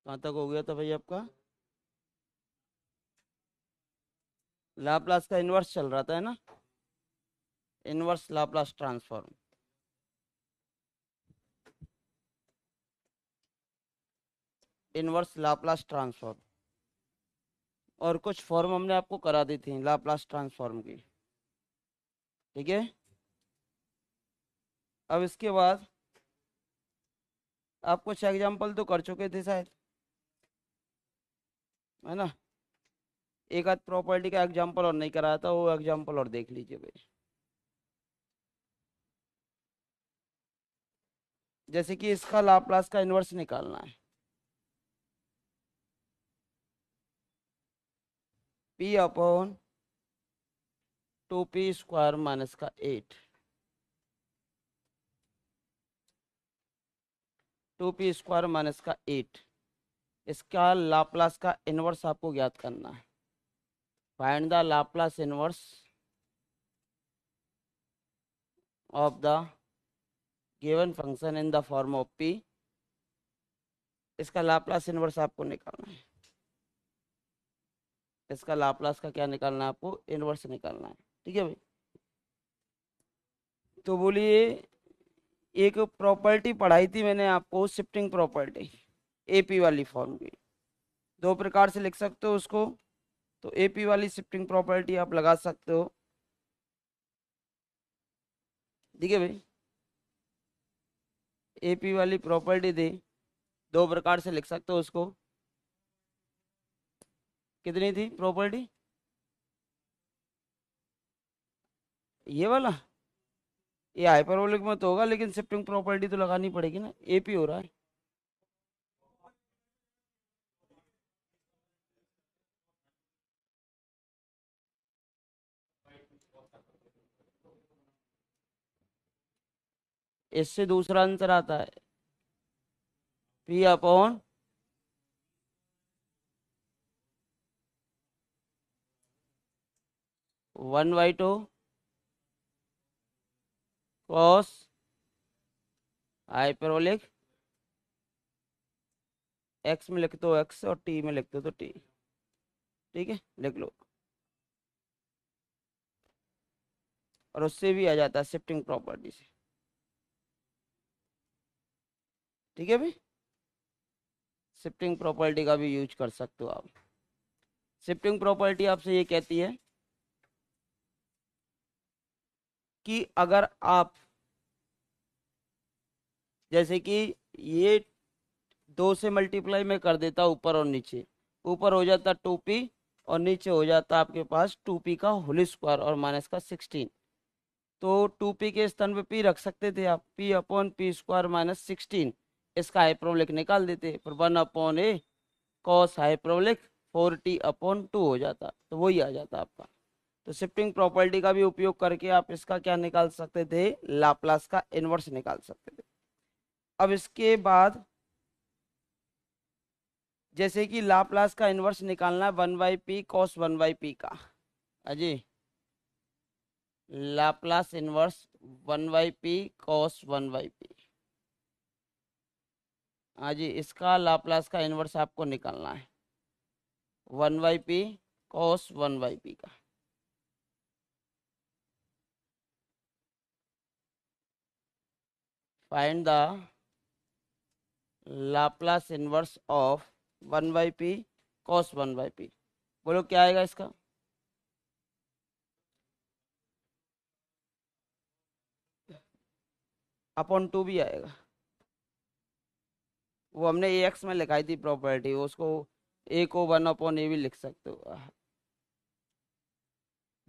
कहाँ तक हो गया था भाई आपका? लाप्लास का इन्वर्स चल रहा था, है ना? Inverse Laplace transform. Inverse Laplace transform. और कुछ फॉर्म हमने आपको करा दी थी लाप्लास ट्रांसफॉर्म की। ठीक है। अब इसके बाद आप कुछ एग्जाम्पल तो कर चुके थे शायद, है ना? एक आध प्रॉपर्टी का एग्जाम्पल और नहीं कराया था, वो एग्जाम्पल और देख लीजिए भाई। जैसे कि इसका लाप्लास का इन्वर्स निकालना है। पी अपॉन 2p² माइनस का 8। 2p² माइनस का 8, इसका लाप्लास का इन्वर्स आपको ज्ञात करना है। Find the Laplace inverse of the given function in the form of p। इसका लाप्लास इन्वर्स आपको निकालना है। इसका लाप्लास का क्या निकालना है आपको? इन्वर्स निकालना है। ठीक है भाई। तो बोलिए, एक प्रॉपर्टी पढ़ाई थी मैंने आपको, शिफ्टिंग प्रॉपर्टी, एपी वाली फॉर्म की। दो प्रकार से लिख सकते हो उसको। तो एपी वाली शिफ्टिंग प्रॉपर्टी आप लगा सकते हो। ठीक है भाई। एपी वाली प्रॉपर्टी थी, दो प्रकार से लिख सकते हो उसको। कितनी थी प्रॉपर्टी? ये वाला, ये हाइपरबोलिक में तो होगा, लेकिन शिफ्टिंग प्रॉपर्टी तो लगानी पड़ेगी ना, एपी हो रहा है। इससे दूसरा आंसर आता है P upon 1/2 cos hyperbolic, x में लिखते हो एक्स और टी में लिखते हो तो टी। ठीक है, लिख लो। और उससे भी आ जाता है शिफ्टिंग प्रॉपर्टी से। ठीक है भाई। शिफ्टिंग प्रॉपर्टी का भी यूज कर सकते हो आप। शिफ्टिंग प्रॉपर्टी आपसे ये कहती है कि अगर आप, जैसे कि ये दो से मल्टीप्लाई में कर देता ऊपर और नीचे, ऊपर हो जाता 2p और नीचे हो जाता आपके पास 2p का होल स्क्वायर और माइनस का 16। तो 2p के स्थान पे p रख सकते थे आप, p/p² माइनस 16। इसका हाइपरबोलिक निकाल देते, फिर 1/a कॉस हाइपरबोलिक 4t/2 हो जाता, तो वही आ जाता आपका। तो शिफ्टिंग प्रॉपर्टी का भी उपयोग करके आप इसका क्या निकाल सकते थे? लाप्लास का इन्वर्स निकाल सकते थे। अब इसके बाद, जैसे कि लाप्लास का इन्वर्स निकालना है 1/p कॉस 1/p का। अजी, Laplace inverse 1/p cos 1/p। हाँ जी, इसका लाप्लास का इन्वर्स आपको निकालना है 1/p कॉस 1/p का। Find the Laplace inverse of 1/p cos 1/p। बोलो क्या आएगा इसका? अपॉन 2 भी आएगा। वो हमने ए एक्स में लिखाई थी प्रॉपर्टी, उसको ए को 1/a भी लिख सकते हो।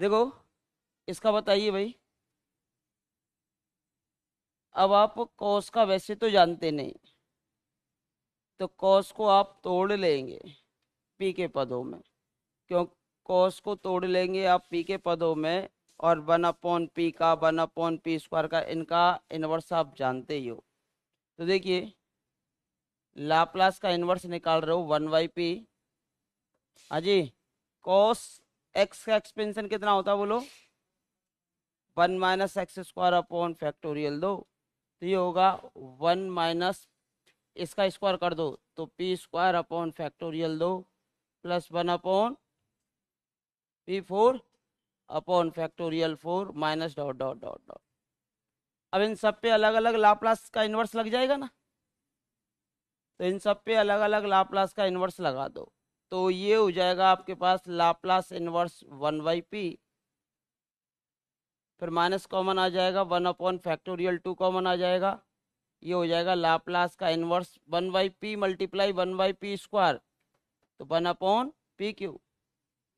देखो, इसका बताइए भाई। अब आप कॉस का वैसे तो जानते नहीं, तो कॉस को आप तोड़ लेंगे पी के पदों में। क्यों? कॉस को तोड़ लेंगे आप पी के पदों में, और 1/p का 1/p² का इनका इन्वर्स आप जानते ही हो। तो देखिए, लाप्लास का इन्वर्स निकाल रहे हो 1/p। हाँ जी। कॉस एक्स का एक्सपेंशन कितना होता है बोलो? 1 - x² अपॉन फैक्टोरियल 2। तो ये होगा 1 - इसका स्क्वायर कर दो तो P square upon factorial 2 plus 1 upon P 4 upon factorial 4 minus dot dot dot dot. अब इन सब पे अलग अलग लाप्लास का इन्वर्स लग जाएगा ना, तो इन सब पे अलग अलग लाप्लास का इन्वर्स लगा दो तो ये हो जाएगा आपके पास लाप्लास इन्वर्स 1/p, फिर माइनस कॉमन आ जाएगा 1 अपॉन फैक्टोरियल 2 कॉमन आ जाएगा, ये हो जाएगा लाप्लास का inverse 1/p multiply 1/p square, तो 1 अपॉन पी क्यू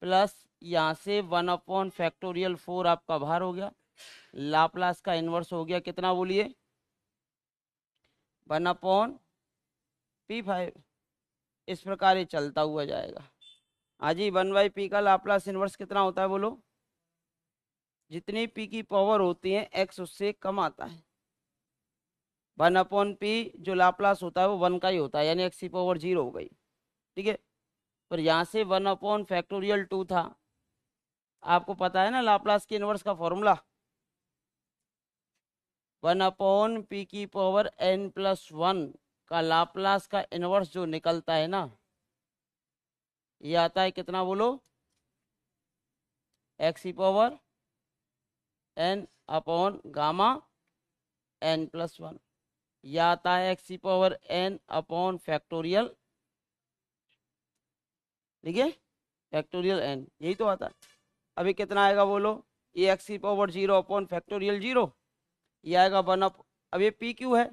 प्लस यहाँ से 1 अपॉन फैक्टोरियल 4 आपका बाहर हो गया, लाप्लास का इन्वर्स हो गया कितना बोलिए 1 अपॉन p5। इस प्रकार ये चलता हुआ जाएगा। हाँ जी, 1/p का लाप्लास इन्वर्स कितना होता है बोलो? जितनी p की पावर होती है x उससे कम आता है। 1 अपॉन पी जो लाप्लास होता है वो 1 का ही होता है, यानी x की पावर 0 हो गई, ठीक है। पर यहाँ से 1 अपॉन फैक्टोरियल 2 था, आपको पता है ना लाप्लास के इन्वर्स का फॉर्मूला, 1 अपॉन पी की पावर n+1 का लाप्लास का इन्वर्स जो निकलता है ना, ये आता है कितना बोलो? x की power n upon gamma n+1, या आता है x की पावर n अपॉन फैक्टोरियल, ठीक है, फैक्टोरियल n, यही तो आता है। अभी कितना आएगा बोलो? ये x की पावर 0 अपॉन फैक्टोरियल 0, ये आएगा 1 अप, अब ये पी क्यू है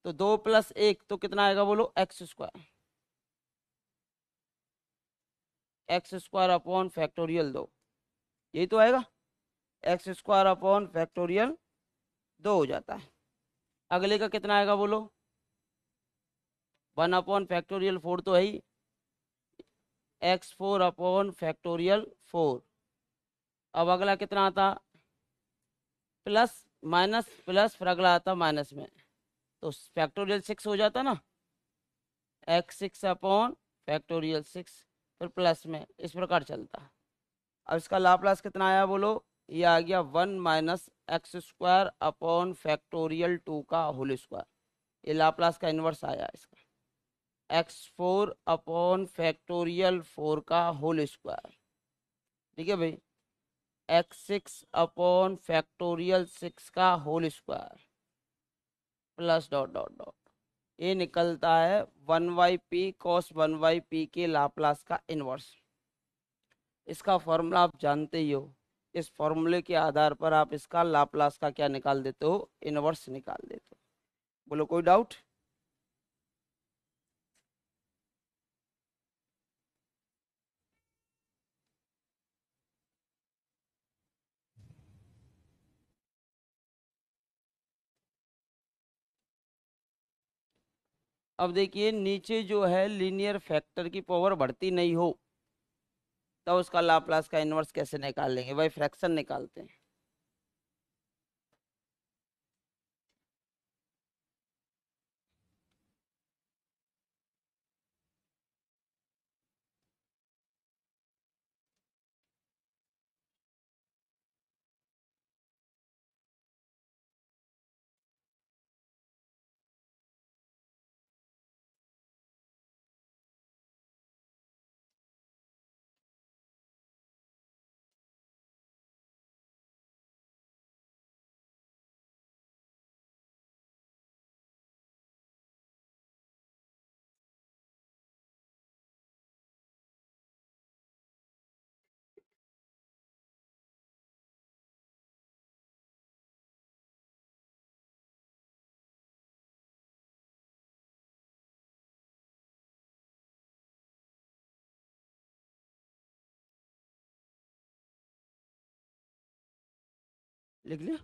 तो 2 + 1 तो कितना आएगा बोलो? एक्स स्क्वायर अपॉन फैक्टोरियल 2, यही तो आएगा, एक्स स्क्वायर अपॉन फैक्टोरियल 2 हो जाता है। अगले का कितना आएगा बोलो? 1 अपॉन फैक्टोरियल 4 तो है ही, x4 अपॉन फैक्टोरियल 4। अब अगला कितना आता? प्लस माइनस प्लस, फिर अगला आता माइनस में, तो फैक्टोरियल 6 हो जाता ना, x6 अपॉन फैक्टोरियल 6, फिर प्लस में, इस प्रकार चलता। अब इसका लाप्लास कितना आया बोलो? ये आ गया 1 minus x square upon factorial 2 का होल स्क्वायर, ये लाप्लास का इन्वर्स आया इसका, x4 अपॉन फैक्टोरियल 4 का होल स्क्वायर, ठीक है भाई, x6 अपॉन फैक्टोरियल 6 का whole square plus dot dot dot, ये निकलता है 1/p cos 1/p के लाप्लास का इन्वर्स। इसका फॉर्मूला आप जानते ही हो, इस फॉर्मूले के आधार पर आप इसका लाप्लास का क्या निकाल देते हो? इन्वर्स निकाल देते हो। बोलो कोई डाउट? अब देखिए नीचे जो है लीनियर फैक्टर की पावर बढ़ती नहीं हो तो उसका लाप्लास का इन्वर्स कैसे निकाल लेंगे भाई? फ्रैक्शन निकालते हैं। लिख लिया?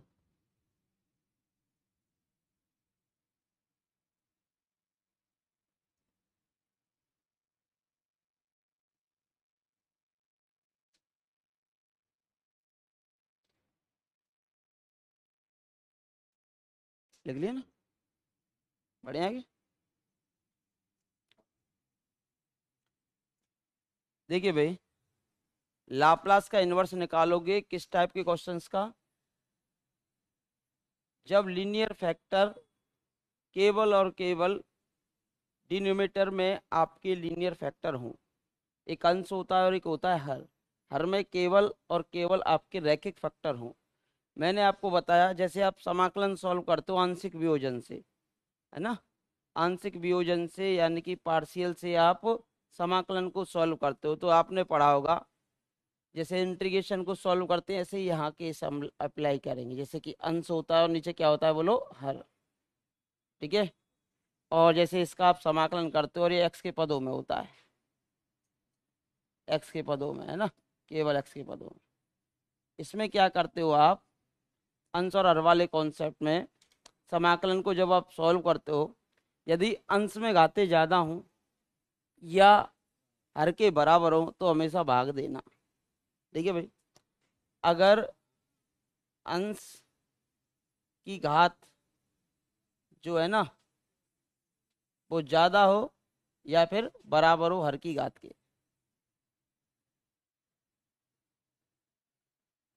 लिख लिया ना? बढ़िया है। देखिए भाई, लाप्लास का इन्वर्स निकालोगे किस टाइप के क्वेश्चंस का? जब लीनियर फैक्टर केवल और केवल डिनोमिनेटर में आपके लीनियर फैक्टर हों, एक अंश होता है और एक होता है हर। हर में केवल और केवल आपके रैखिक फैक्टर हों। मैंने आपको बताया जैसे आप समाकलन सॉल्व करते हो आंशिक वियोजन से, है ना, आंशिक वियोजन से यानी कि पार्शियल से आप समाकलन को सॉल्व करते हो, तो आपने पढ़ा होगा जैसे इंटीग्रेशन को सॉल्व करते हैं ऐसे ही यहाँ के हम अप्लाई करेंगे। जैसे कि अंश होता है और नीचे क्या होता है बोलो, हर। ठीक है, और जैसे इसका आप समाकलन करते हो और ये एक्स के पदों में होता है, एक्स के पदों में, है ना, केवल एक्स के पदों में। इसमें क्या करते हो आप, अंश और हर वाले कॉन्सेप्ट में समाकलन को जब आप सॉल्व करते हो, यदि अंश में घाते ज़्यादा हों या हर के बराबर हो तो हमेशा भाग देना। ठीक है भाई, अगर अंश की घात जो है ना वो ज़्यादा हो या फिर बराबर हो हर की घात के,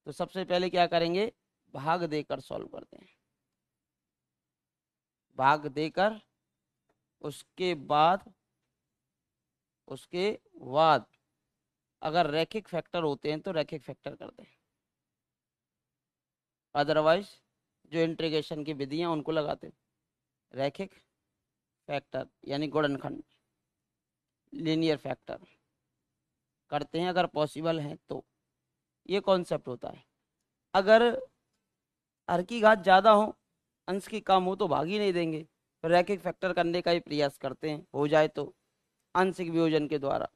तो सबसे पहले क्या करेंगे, भाग देकर सॉल्व करते हैं। भाग देकर उसके बाद अगर रैखिक फैक्टर होते हैं तो रैखिक फैक्टर करते हैं, अदरवाइज जो इंटीग्रेशन की विधियां उनको लगाते हैं। रैखिक फैक्टर यानी गुणनखंड, लीनियर फैक्टर करते हैं अगर पॉसिबल है तो। ये कॉन्सेप्ट होता है। अगर हर की घात ज़्यादा हो, अंश की कम हो तो भाग ही नहीं देंगे, फिर रैखिक फैक्टर करने का ही प्रयास करते हैं, हो जाए तो आंशिक वियोजन के द्वारा।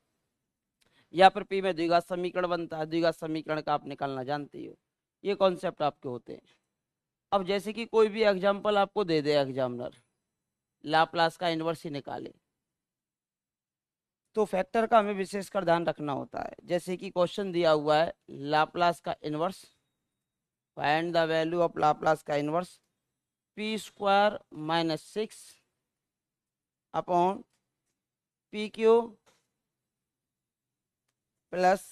या फिर पी में द्विघात समीकरण बनता है, द्विघात समीकरण का आप निकालना जानते हो। ये कॉन्सेप्ट आपके होते हैं। अब जैसे कि कोई भी एग्जाम्पल आपको दे दे एग्जामिनर, लाप्लास का इन्वर्स ही निकाले, तो फैक्टर का हमें विशेषकर ध्यान रखना होता है। जैसे कि क्वेश्चन दिया हुआ है लाप्लास का inverse, find the value of Laplace का inverse P square minus 6 upon P Q plus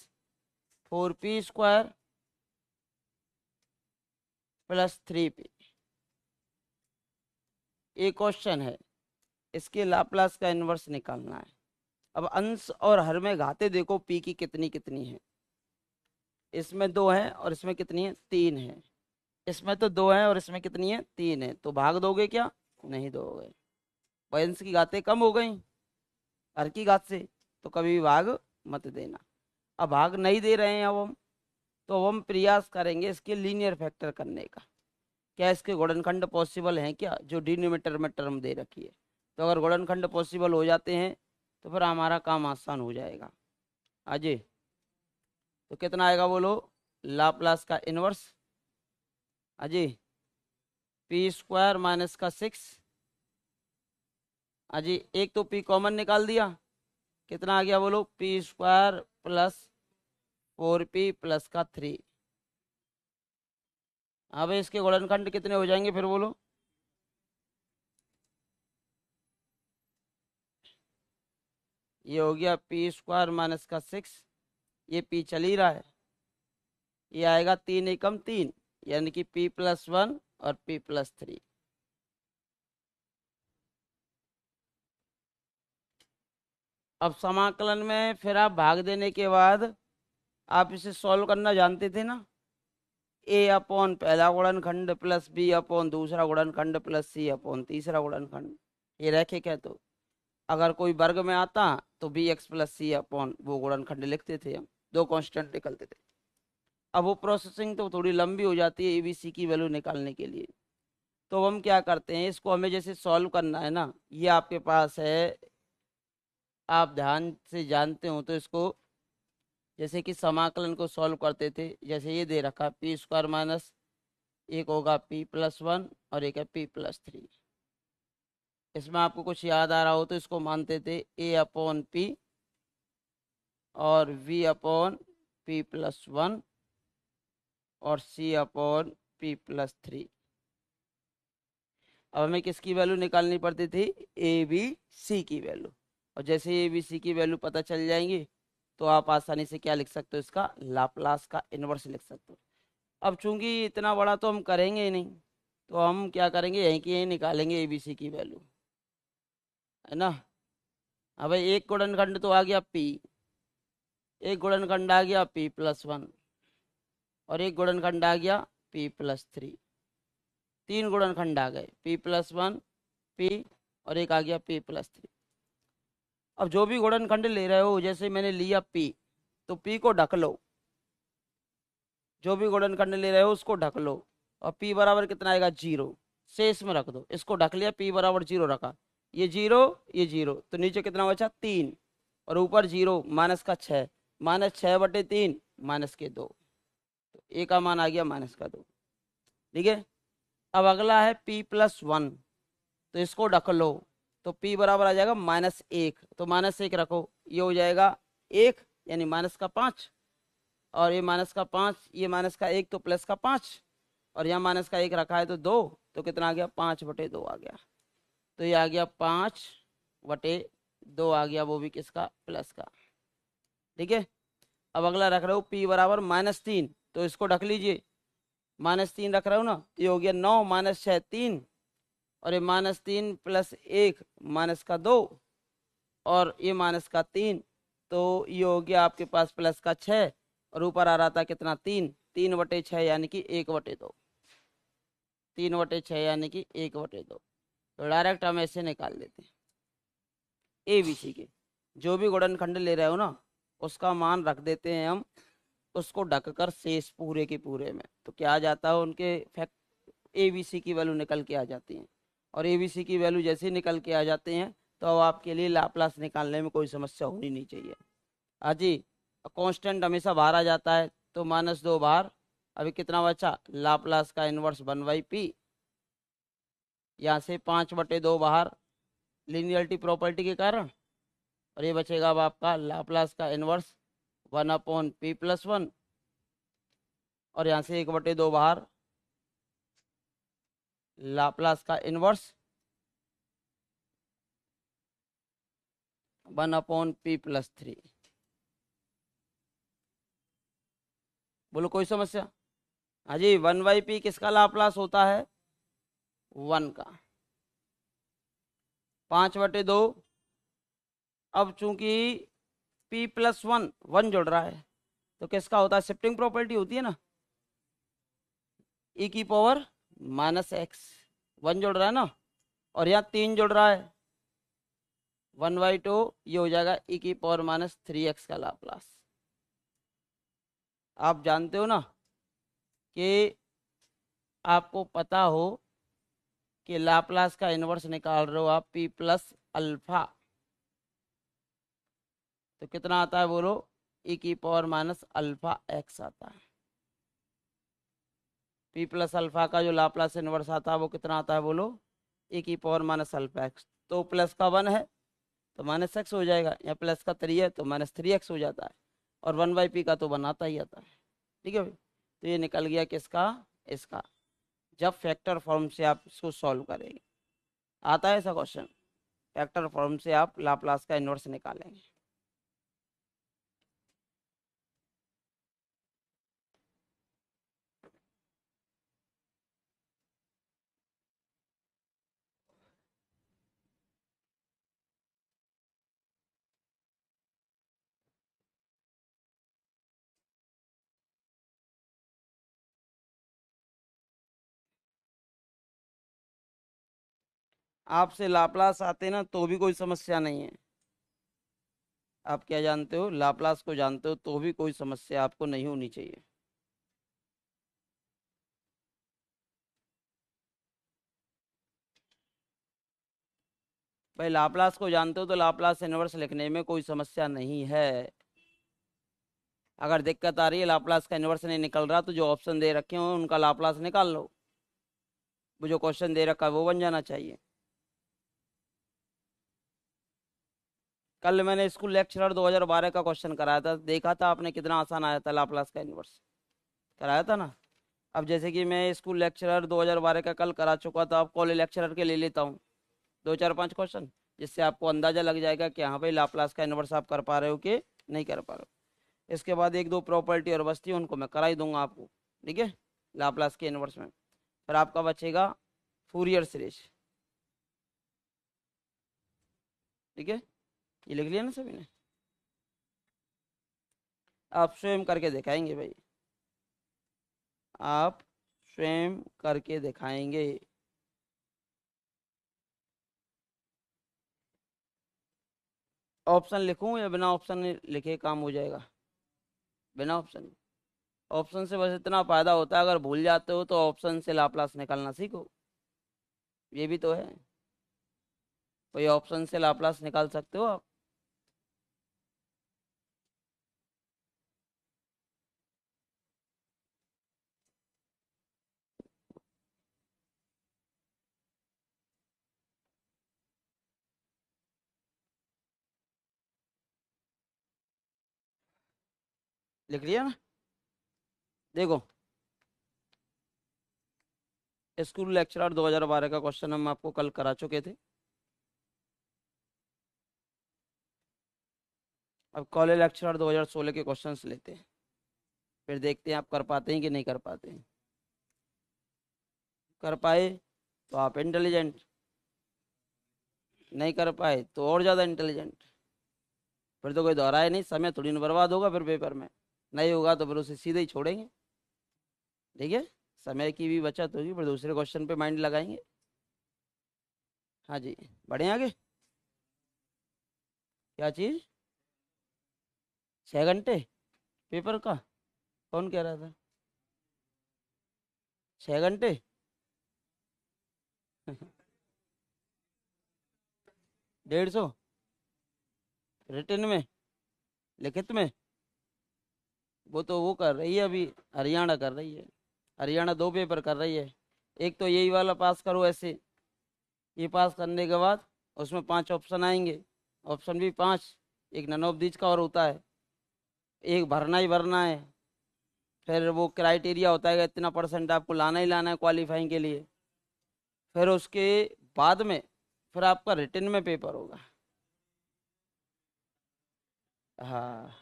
4p square plus 3p। एक क्वेश्चन है, इसके लाप्लास का इन्वर्स निकालना है। अब अंश और हर में घाते देखो p की कितनी कितनी है, इसमें 2 है और इसमें कितनी है, 3 है। इसमें तो 2 है और इसमें कितनी है, 3 है, तो भाग दोगे क्या, नहीं दोगे। अंश की घातें कम हो गई हर की घात से, तो कभी भी भाग मत देना। अब भाग नहीं दे रहे हैं अब हम, तो हम प्रयास करेंगे इसके लीनियर फैक्टर करने का। क्या इसके गुणनखंड पॉसिबल हैं क्या, जो डिनोमिनेटर में टर्म दे रखी है। तो अगर गुणनखंड पॉसिबल हो जाते हैं तो फिर हमारा काम आसान हो जाएगा। अजय, तो कितना आएगा बोलो, लाप्लास का inverse Ajay P square minus का 6। अजय एक तो पी कॉमन निकाल दिया, कितना आ गया बोलो, P square plus 4p plus का 3। अब इसके गुणनखंड कितने हो जाएंगे फिर बोलो, ये हो गया पी स्क्वायर माइनस का 6, ये पी चल ही रहा है, ये आएगा 3 एकम 3 यानी कि p+1 और p+3। अब समाकलन में फिर आप भाग देने के बाद आप इसे सॉल्व करना जानते थे ना, a अपॉन पहला गुणनखंड प्लस b अपॉन दूसरा गुणनखंड प्लस c अपॉन तीसरा गुणनखंड। ये रैखिक है, तो अगर कोई वर्ग में आता तो बी एक्स प्लस सी अपॉन वो गुणनखंड लिखते थे हम, दो कांस्टेंट निकलते थे। अब वो प्रोसेसिंग तो थोड़ी लंबी हो जाती है एबीसी की वैल्यू निकालने के लिए, तो हम क्या करते हैं, इसको हमें जैसे सॉल्व करना है ना, ये आपके पास है, आप ध्यान से जानते हो तो इसको जैसे कि समाकलन को सॉल्व करते थे, जैसे ये दे रखा पी स्क्वायर माइनस, एक होगा p+1 और एक है p+3। इसमें आपको कुछ याद आ रहा हो तो इसको मानते थे a अपॉन पी और v अपॉन p+1 और c अपॉन p+3। अब हमें किसकी वैल्यू निकालनी पड़ती थी, ए बी सी की वैल्यू। और जैसे ए बी सी की वैल्यू पता चल जाएंगी तो आप आसानी से क्या लिख सकते हो, इसका लाप्लास का इन्वर्स लिख सकते हो। अब चूंकि इतना बड़ा तो हम करेंगे ही नहीं, तो हम क्या करेंगे, यहीं की यहीं निकालेंगे ए बी सी की वैल्यू, है ना। अब भाई एक गुणनखंड तो आ गया पी, एक गुणनखंड आ गया पी प्लस वन, और एक गुणनखंड आ गया पी प्लस थ्री। तीन गुणनखंड आ गए, पी प्लस वन, पी, और एक आ गया पी प्लस थ्री। अब जो भी गुणनखंड ले रहे हो, जैसे मैंने लिया पी, तो पी को ढक लो, जो भी गुणनखंड ले रहे हो उसको ढक लो, और पी बराबर कितना आएगा, जीरो, शेष में रख दो। इसको ढक लिया, पी बराबर जीरो रखा, ये जीरो, ये जीरो, तो नीचे कितना बचा, तीन, और ऊपर जीरो, माइनस का छः, माइनस छः बटे तीन, माइनस के दो, तो ए का मान आ गया माइनस का दो। ठीक है। अब अगला है पी प्लस वन, तो इसको ढक लो, तो p बराबर आ जाएगा माइनस एक, तो माइनस एक रखो, ये हो जाएगा एक, यानी माइनस का पाँच, और ये माइनस का पाँच, ये माइनस का एक, तो प्लस का पाँच, और यहाँ माइनस का एक रखा है तो दो, तो कितना आ गया, पाँच बटे दो आ गया। तो ये आ गया पाँच बटे दो आ गया, वो भी किसका, प्लस का। ठीक है। अब अगला रख रहे हो p बराबर माइनस तीन, तो इसको ढक लीजिए, माइनस तीन रख रहे हो ना, तो ये हो गया नौ, माइनस छः तीन, और ये माइनस तीन प्लस एक, माइनस का दो, और ये माइनस का तीन, तो ये हो गया आपके पास प्लस का छः, और ऊपर आ रहा था कितना, तीन, तीन बटे छः यानी कि एक बटे दो, तीन बटे छः यानी कि एक बटे दो। तो डायरेक्ट हम ऐसे निकाल लेते हैं, ए बी सी के जो भी गुणनखंड ले रहे हो ना, उसका मान रख देते हैं हम, उसको ढककर शेष पूरे के पूरे में, तो क्या आ जाता है, उनके फैक्ट ए बी सी की वैल्यू निकल के आ जाती हैं, और ए बी सी की वैल्यू जैसे ही निकल के आ जाते हैं, तो अब आपके लिए लाप्लास निकालने में कोई समस्या होनी नहीं चाहिए। हाँ जी। कांस्टेंट हमेशा बाहर आ जाता है, तो माइनस दो बाहर, अभी कितना बचा, लाप्लास का इनवर्स वन बाई पी, यहाँ से पाँच बटे दो बाहर, लीनियरिटी प्रॉपर्टी के कारण, और ये बचेगा अब आपका लाप्लास का inverse one upon P plus one, और यहाँ से एक बटे दो बाहर, लाप्लास का inverse one upon P plus three. बोलो कोई समस्या। हाँ जी, वन बाई पी किसका लाप्लास होता है, वन का, पाँच बटे दो। अब चूंकि p प्लस वन, वन जुड़ रहा है, तो किसका होता है, शिफ्टिंग प्रॉपर्टी होती है ना, e की पावर माइनस एक्स, वन जुड़ रहा है ना, और यहाँ तीन जुड़ रहा है, वन बाई टू, ये हो जाएगा e की पावर माइनस थ्री एक्स का लाप्लास। आप जानते हो ना कि आपको पता हो कि लाप्लास का इनवर्स निकाल रहे हो आप p प्लस अल्फा, तो कितना आता है बोलो, e की पावर माइनस अल्फा एक्स आता है। p प्लस अल्फा का जो लाप्लास इनवर्स आता है वो कितना आता है बोलो, e की पावर माइनस अल्फा एक्स, तो प्लस का वन है तो माइनस एक्स हो जाएगा, या प्लस का थ्री है तो माइनस थ्री एक्स हो जाता है, और वन बाई पी का तो बनाता ही आता है। ठीक है भाई, तो ये निकल गया किसका, इसका, जब फैक्टर फॉर्म से आप इसको सॉल्व करेंगे। आता है ऐसा क्वेश्चन, फैक्टर फॉर्म से आप लाप्लास का इनवर्स निकालेंगे। आपसे लाप्लास आते ना तो भी कोई समस्या नहीं है, आप क्या जानते हो, लाप्लास को जानते हो तो भी कोई समस्या आपको नहीं होनी चाहिए। भाई लाप्लास को जानते हो तो लाप्लास इनवर्स लिखने में कोई समस्या नहीं है। अगर दिक्कत आ रही है, लाप्लास का इनवर्स नहीं निकल रहा, तो जो ऑप्शन दे रखे हो उनका लाप्लास निकाल लो, वो जो क्वेश्चन दे रखा है वो बन जाना चाहिए। कल मैंने स्कूल लेक्चरर 2012 का क्वेश्चन कराया था, देखा था आपने कितना आसान आया था, लाप्लास का इनवर्स कराया था ना। अब जैसे कि मैं स्कूल लेक्चरर 2012 का कल करा चुका था, अब कॉलेज लेक्चरर के ले लेता हूँ दो चार पांच क्वेश्चन, जिससे आपको अंदाजा लग जाएगा कि हाँ भाई लाप्लास का इनवर्स आप कर पा रहे हो कि नहीं कर पा रहे हो। इसके बाद एक दो प्रॉपर्टी और बचती है, उनको मैं करा ही दूंगा आपको। ठीक है, लाप्लास के इनवर्स में फिर आपका बचेगा फूरियर सीरीज। ठीक है, ये लिख लिया ना सभी ने? आप स्वयं करके दिखाएंगे भाई, आप स्वयं करके दिखाएंगे। ऑप्शन लिखूं या बिना ऑप्शन लिखे काम हो जाएगा? बिना ऑप्शन। ऑप्शन से बस इतना फायदा होता है, अगर भूल जाते हो तो ऑप्शन से लाप्लास निकालना सीखो, ये भी तो है। कोई ऑप्शन से लाप्लास निकाल सकते हो आप। लिख लिया ना? देखो, स्कूल लेक्चरर 2012 का क्वेश्चन हम आपको कल करा चुके थे। अब कॉलेज लेक्चरर 2016 के क्वेश्चंस लेते हैं, फिर देखते हैं आप कर पाते हैं कि नहीं कर पाते हैं। कर पाए तो आप इंटेलिजेंट, नहीं कर पाए तो और ज़्यादा इंटेलिजेंट। फिर तो कोई दोहराए नहीं, समय थोड़ी ना बर्बाद होगा फिर पेपर में। नहीं होगा तो फिर उसे सीधे ही छोड़ेंगे। ठीक है, समय की भी बचत होगी, फिर दूसरे क्वेश्चन पे माइंड लगाएंगे। हाँ जी, बढ़े आगे। क्या चीज़? 6 घंटे पेपर का? कौन कह रहा था 6 घंटे? डेढ़ सौ रिटर्न में, लिखित में? वो तो वो कर रही है अभी, हरियाणा कर रही है। हरियाणा 2 पेपर कर रही है। एक तो यही वाला पास करो ऐसे, ये पास करने के बाद उसमें 5 ऑप्शन आएंगे, ऑप्शन भी 5, एक नन ऑफ दिस का और होता है, एक भरना ही भरना है। फिर वो क्राइटेरिया होता है कि इतना परसेंट आपको लाना ही लाना है क्वालिफाइंग के लिए। फिर उसके बाद में फिर आपका रिटर्न में पेपर होगा। हाँ,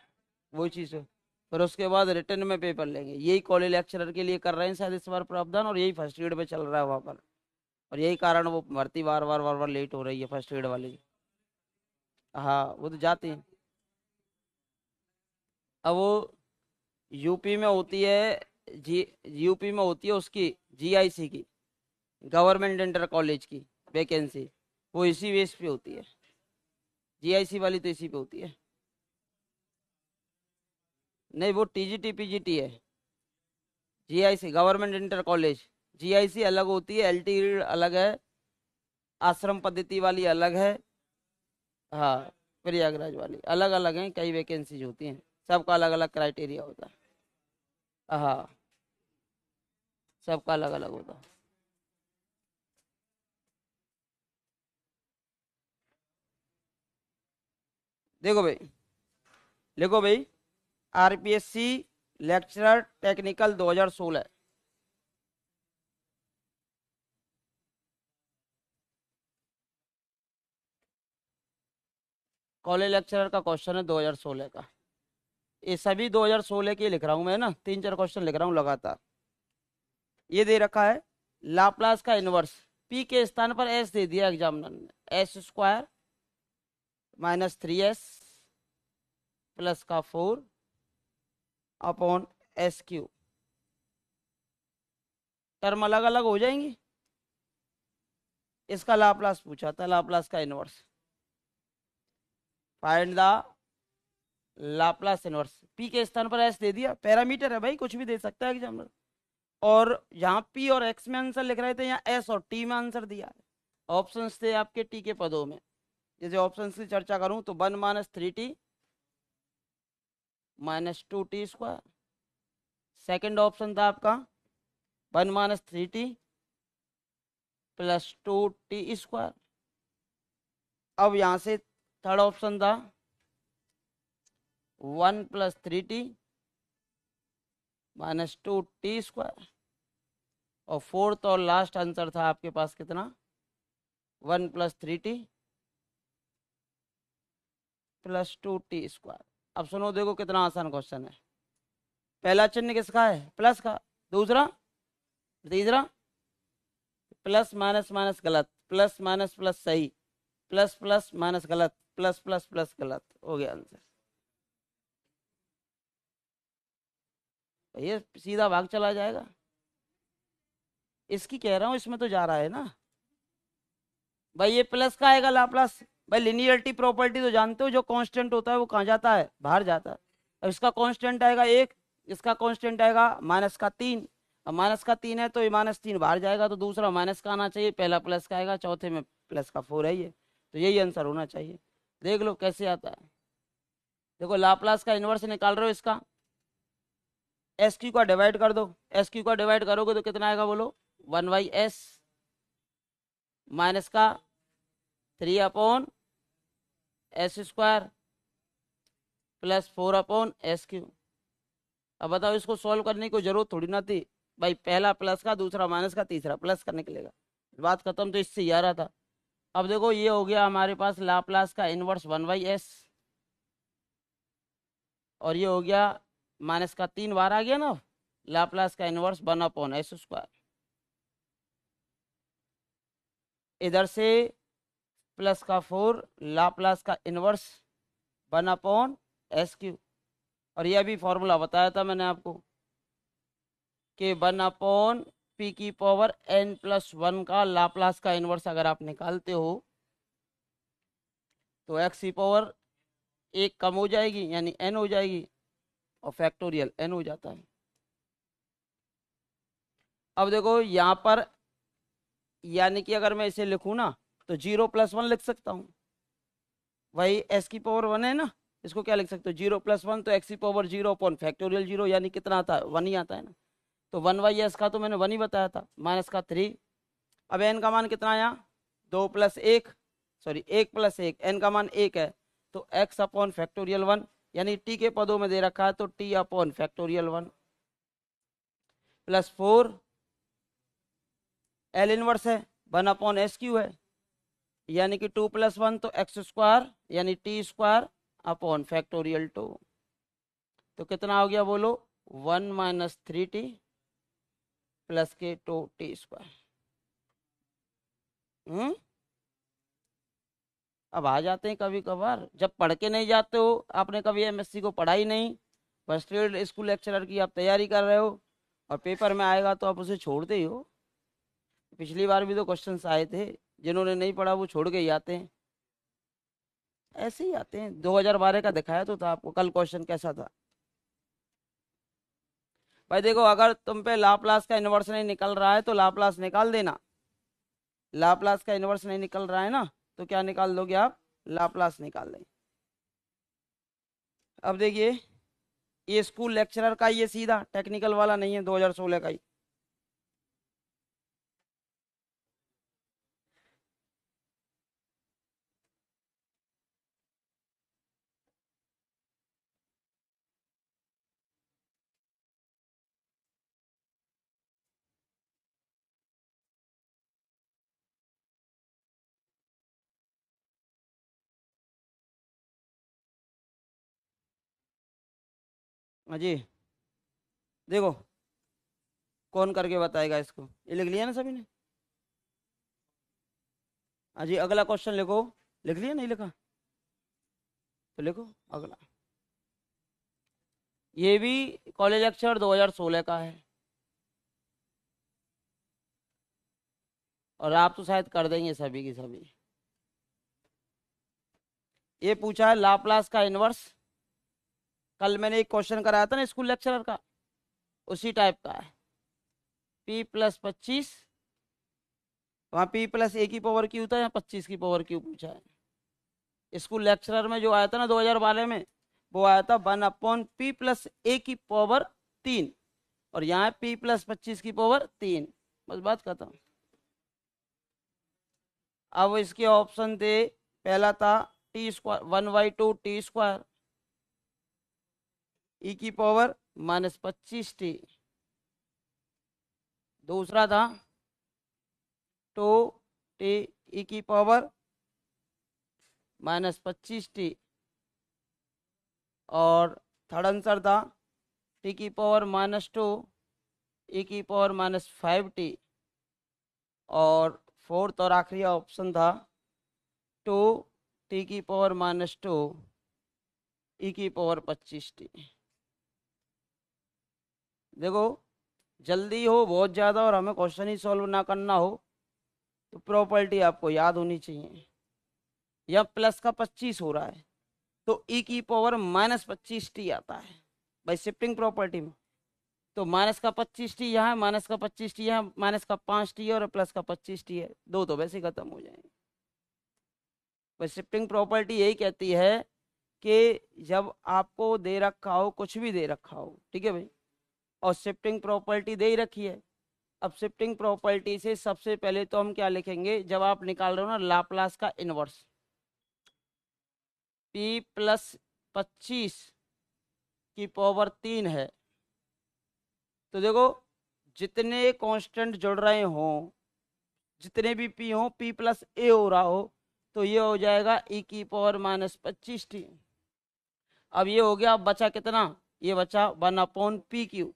वही चीज़ है। फिर उसके बाद रिटर्न में पेपर लेंगे, यही कॉलेज लेक्चरर के लिए कर रहे हैं शायद इस बार प्रावधान, और यही फर्स्ट ग्रेड पे चल रहा है वहाँ पर। और यही कारण वो भर्ती बार बार बार बार लेट हो रही है फर्स्ट ग्रेड वाली। हाँ, वो तो जाती हैं। अब वो यूपी में होती है, जी, यूपी में होती है उसकी जीआईसी की, गवर्नमेंट इंटर कॉलेज की वैकेंसी, वो इसी बेस पे होती है। जीआईसी वाली तो इसी पे होती है। नहीं, वो टीजीटी पीजीटी है। GIC government inter college, GIC अलग होती है, एलटी अलग है, आश्रम पद्धति वाली अलग है। हाँ, प्रयागराज वाली अलग अलग हैं, कई वैकेंसीज होती हैं, सबका अलग अलग क्राइटेरिया होता है। हाँ, सबका अलग अलग होता है। देखो भाई, लिखो भाई, RPSC lecturer technical 2016। College lecturer का क्वेश्चन है 2016 का। ये सभी 2016 के लिख रहा हूँ मैं ना, 3 4 क्वेश्चन लिख रहा हूँ लगातार। ये दे रखा है लाप्लास का इनवर्स, पी के स्थान पर एस दे दिया एग्जामिनर ने, एस स्क्वायर -3s प्लस का 4 अपॉन एस क्यू। टर्म अलग अलग हो जाएंगी। इसका लाप्लास पूछा था, लाप्लास का inverse. Find the Laplace inverse, P के स्थान पर एस दे दिया, पैरामीटर है भाई, कुछ भी दे सकता है एग्जामिनर। और यहाँ पी और एक्स में आंसर लिख रहे थे, यहाँ एस और टी में आंसर दिया है। ऑप्शंस थे आपके टी के पदों में। जैसे ऑप्शंस की चर्चा करूं तो 1 -3t -2t²। सेकंड ऑप्शन था आपका 1 -3t +2t²। अब यहाँ से थर्ड ऑप्शन था 1 +3t -2t²। और फोर्थ और लास्ट आंसर था आपके पास कितना, 1 +3t +2t²। अब सुनो, देखो कितना आसान क्वेश्चन है। पहला चिन्ह किसका है, प्लस का। दूसरा, तीसरा, प्लस माइनस माइनस गलत, प्लस माइनस प्लस सही, प्लस प्लस माइनस गलत, प्लस प्लस प्लस गलत हो गया आंसर। ये सीधा भाग चला जाएगा। इसकी कह रहा हूँ, इसमें तो जा रहा है ना भाई। ये प्लस का आएगा लाप्लास। भाई लिनियरिटी प्रॉपर्टी तो जानते हो, जो कांस्टेंट होता है वो कहाँ जाता है, बाहर जाता है। अब इसका कांस्टेंट आएगा 1, इसका कांस्टेंट आएगा -3। अब -3 है तो ये -3 बाहर जाएगा, तो दूसरा माइनस का आना चाहिए, पहला प्लस का आएगा, चौथे में प्लस का 4 है ये। तो यही आंसर होना चाहिए। देख लो कैसे आता है। देखो लाप्लास का इन्वर्स निकाल रहे हो इसका, एस क्यू का डिवाइड कर दो। एस क्यू का डिवाइड करोगे तो कितना आएगा बोलो, 1/s माइनस का 3/s² प्लस 4/s3। अब बताओ, इसको सॉल्व करने की कोई जरूरत थोड़ी ना थी भाई, पहला प्लस का, दूसरा माइनस का, तीसरा प्लस का निकलेगा। बात खत्म। तो इससे ही आ रहा था। अब देखो ये हो गया हमारे पास लाप्लास का इनवर्स 1/s, और ये हो गया -3 बार आ गया ना, लाप्लास का इनवर्स 1/s²। इधर से +4 लाप्लास का इनवर्स 1/s3। और यह भी फॉर्मूला बताया था मैंने आपको कि 1/p⁻n+1 का लाप्लास का इनवर्स अगर आप निकालते हो तो x⁻1 कम हो जाएगी, यानी n हो जाएगी, और फैक्टोरियल n हो जाता है। अब देखो यहाँ पर, यानी कि अगर मैं इसे लिखूँ ना तो 0+1 लिख सकता हूँ। वही s⁻1 है ना, इसको क्या लिख सकते हो, 0+1, तो x⁻0/फैक्टोरियल 0, यानी कितना आता है, 1 ही आता है ना। तो 1/s का तो मैंने 1 ही बताया था, -3। अब n का मान कितना आया, 2+1, सॉरी 1+1, n का मान 1 है, तो x/फैक्टोरियल 1, यानी t के पदों में दे रखा है, तो t/फैक्टोरियल 1 +4 L इनवर्स है, 1/s³ है, यानी कि 2+1 तो x², यानी t²/फैक्टोरियल 2। तो कितना हो गया बोलो, 1 - 3t प्लस के 2t²। अब आ जाते हैं कभी कभार, जब पढ़ के नहीं जाते हो, आपने कभी एमएससी को पढ़ा ही नहीं, फर्स्ट ग्रेड स्कूल लेक्चरर की आप तैयारी कर रहे हो, और पेपर में आएगा तो आप उसे छोड़ते ही हो। पिछली बार भी तो क्वेश्चंस आए थे, जिन्होंने नहीं पढ़ा वो छोड़ के ही आते हैं, ऐसे ही आते हैं। 2012 का दिखाया तो था आपको, कल क्वेश्चन कैसा था भाई। देखो अगर तुम पे लाप्लास का इन्वर्स नहीं निकल रहा है तो लाप्लास निकाल देना। लाप्लास का इन्वर्स नहीं निकल रहा है ना, तो क्या निकाल दोगे आप, लाप्लास निकाल दें। अब देखिए, ये स्कूल लेक्चरर का, ये सीधा टेक्निकल वाला नहीं है, 2016 का ही। हाँ जी, देखो कौन करके बताएगा इसको, ये लिख लिया ना सभी ने। हाँ जी, अगला क्वेश्चन लिखो। लिख लिया, नहीं लिखा तो लिखो अगला। ये भी कॉलेज लेक्चर 2016 का है, और आप तो शायद कर देंगे सभी की सभी। ये पूछा है लाप्लास का इनवर्स, कल मैंने एक क्वेश्चन कराया था ना स्कूल लेक्चरर का, उसी टाइप का है। p+25, वहाँ p+1 था, या 25 पूछा है। स्कूल लेक्चरर में जो आया था ना 2012 में, वो आया था 1/p+a⁻3, और यहाँ p+25 बस बात खत्म। अब इसके ऑप्शन थे, पहला था t², 1/2t² e⁻−25t, दूसरा था 2t e⁻−25t, और थर्ड आंसर था t⁻−2 e⁻−5t, और फोर्थ और आखिरी ऑप्शन था 2 टी की पावर -2 ई की पावर 25t। देखो जल्दी हो बहुत ज़्यादा और हमें क्वेश्चन ही सॉल्व ना करना हो तो प्रॉपर्टी आपको याद होनी चाहिए। या प्लस का 25 हो रहा है तो ई की पावर -25t आता है भाई शिफ्टिंग प्रॉपर्टी में। तो माइनस का 25t यहाँ है, माइनस का 25t यहाँ, माइनस का 5t और प्लस का 25t है, दो तो वैसे ही खत्म हो जाएंगे। भाई शिफ्टिंग प्रॉपर्टी यही कहती है कि जब आपको दे रखा हो, कुछ भी दे रखा हो, ठीक है भाई, और शिफ्टिंग प्रॉपर्टी दे ही रखी है। अब शिफ्टिंग प्रॉपर्टी से सबसे पहले तो हम क्या लिखेंगे, जब आप निकाल रहे हो ना लाप्लास का इनवर्स, p + 25 की पावर 3 है। तो देखो जितने कांस्टेंट जुड़ रहे हों, जितने भी p हो, p + a हो रहा हो, तो ये हो जाएगा e की पावर -25t। अब ये हो गया, अब बचा कितना, ये बचा 1/p क्यू।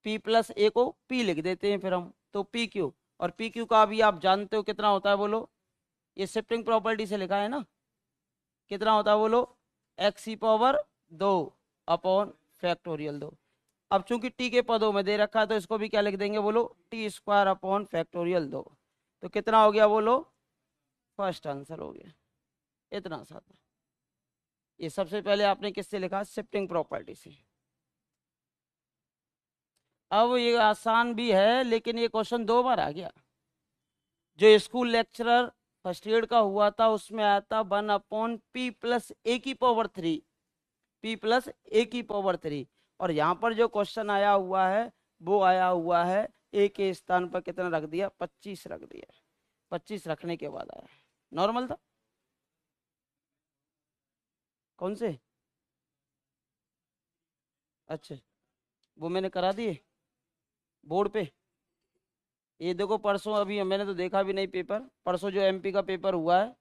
p + a को p लिख देते हैं फिर हम, तो pq, और pq का अभी आप जानते हो कितना होता है बोलो, ये शिफ्टिंग प्रॉपर्टी से लिखा है ना, कितना होता है बोलो, x⁴ अब चूंकि t के पदों में दे रखा है तो इसको भी क्या लिख देंगे बोलो, t²/2। तो कितना हो गया बोलो, फर्स्ट आंसर हो गया, इतना सा था। ये सबसे पहले आपने किससे लिखा, शिफ्टिंग प्रॉपर्टी से। अब ये आसान भी है लेकिन ये क्वेश्चन 2 बार आ गया। जो स्कूल लेक्चरर फर्स्ट ईयर का हुआ था उसमें आया था 1/p + a की पावर 3, p + a की पावर 3। और यहाँ पर जो क्वेश्चन आया हुआ है वो आया हुआ है a के स्थान पर कितना रख दिया, 25 रख दिया। 25 रखने के बाद आया, नॉर्मल था। कौन से, अच्छा वो मैंने करा दिए बोर्ड पे। ये देखो परसों, अभी मैंने तो देखा भी नहीं पेपर, परसों जो एमपी का पेपर हुआ है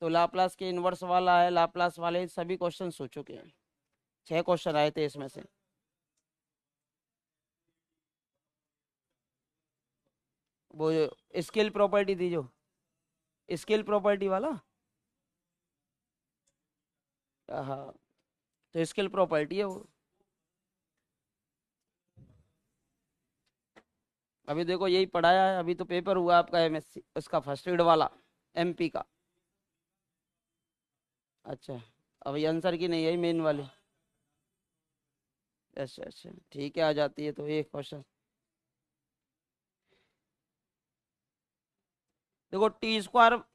तो लाप्लास के इनवर्स वाला है, लाप्लास वाले सभी क्वेश्चन हो चुके हैं, 6 क्वेश्चन आए थे इसमें से। वो स्केल प्रॉपर्टी थी, जो स्केल प्रॉपर्टी वाला, हाँ, तो स्केल प्रॉपर्टी है वो। अभी देखो यही पढ़ाया है, अभी तो पेपर हुआ आपका एमएससी उसका फर्स्ट एड वाला, एमपी का। अच्छा, अब ये आंसर की नहीं है मेन वाली। अच्छा अच्छा ठीक है, आ जाती है तो एक क्वेश्चन। देखो t²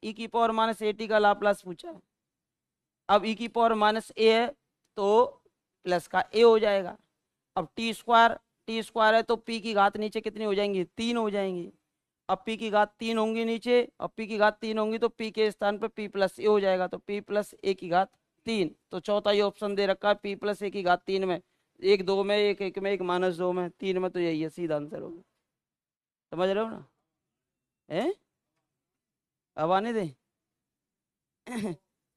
e⁻⁻80 का लाप्लास पूछा है। अब e⁻⁻a है तो प्लस का a हो जाएगा। अब टी स्क्वायर है तो p की घात नीचे कितनी हो जाएंगी, 3 हो जाएंगी। अब p की घात 3 होंगी नीचे, अब p की घात 3 होंगी तो p के स्थान पर p + a हो जाएगा, तो p + a की घात 3। तो चौथा ये ऑप्शन दे रखा है p + a की घात 3 में, एक 2 में, एक 1 में, एक -2 में, 3 में, तो यही है सीधा आंसर होगा। समझ रहे हो ना, है अब आने दें।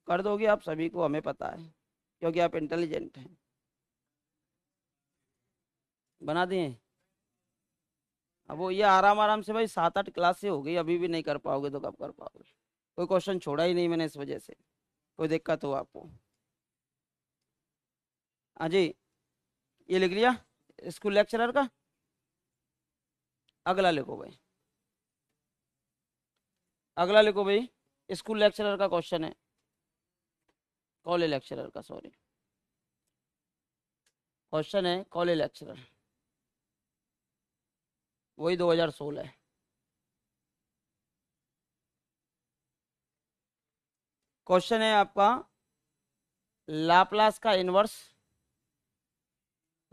कर दोगे आप सभी को, हमें पता है क्योंकि आप इंटेलिजेंट हैं। बना दिए। अब वो ये आराम आराम से भाई 7-8 क्लास से हो गई, अभी भी नहीं कर पाओगे तो कब कर पाओगे। कोई क्वेश्चन छोड़ा ही नहीं मैंने इस वजह से, कोई दिक्कत हो आपको। हाँ जी, ये लिख लिया स्कूल लेक्चरर का। अगला लिखो भाई, अगला लिखो भाई, स्कूल लेक्चरर का क्वेश्चन है, कॉलेज लेक्चरर का सॉरी, क्वेश्चन है कॉलेज लेक्चरर, वही 2016 है। क्वेश्चन है आपका, लाप्लास का इनवर्स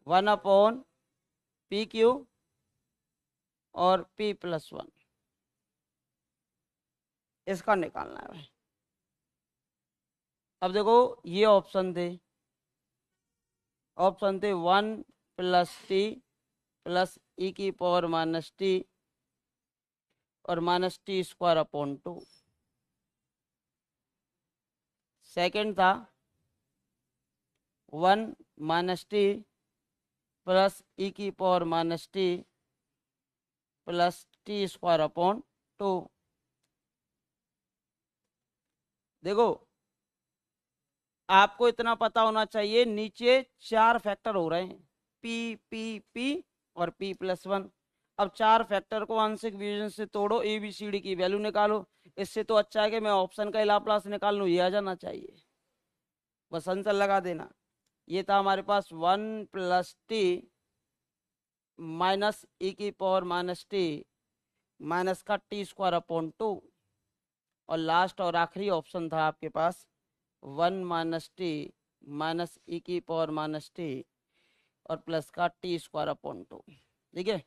1/p क्यू और p+1, इसका निकालना है भाई। अब देखो ये ऑप्शन थे 1 + t + e⁻⁻t और -t²/2। सेकंड था 1 - t + e⁻⁻t + t²/2। देखो आपको इतना पता होना चाहिए, नीचे 4 फैक्टर हो रहे हैं, पी और p+1। अब 4 फैक्टर को आंशिक वियोजन से तोड़ो, ABCD की वैल्यू निकालो। इससे तो अच्छा है कि मैं ऑप्शन का लाप्लास निकाल लूँ, ये आ जाना चाहिए, बस आंसर लगा देना। ये था हमारे पास 1+t -e⁻t माइनस का t² 2, और लास्ट और आखिरी ऑप्शन था आपके पास 1 - t -e⁻t और प्लस का t²/2। ठीक है।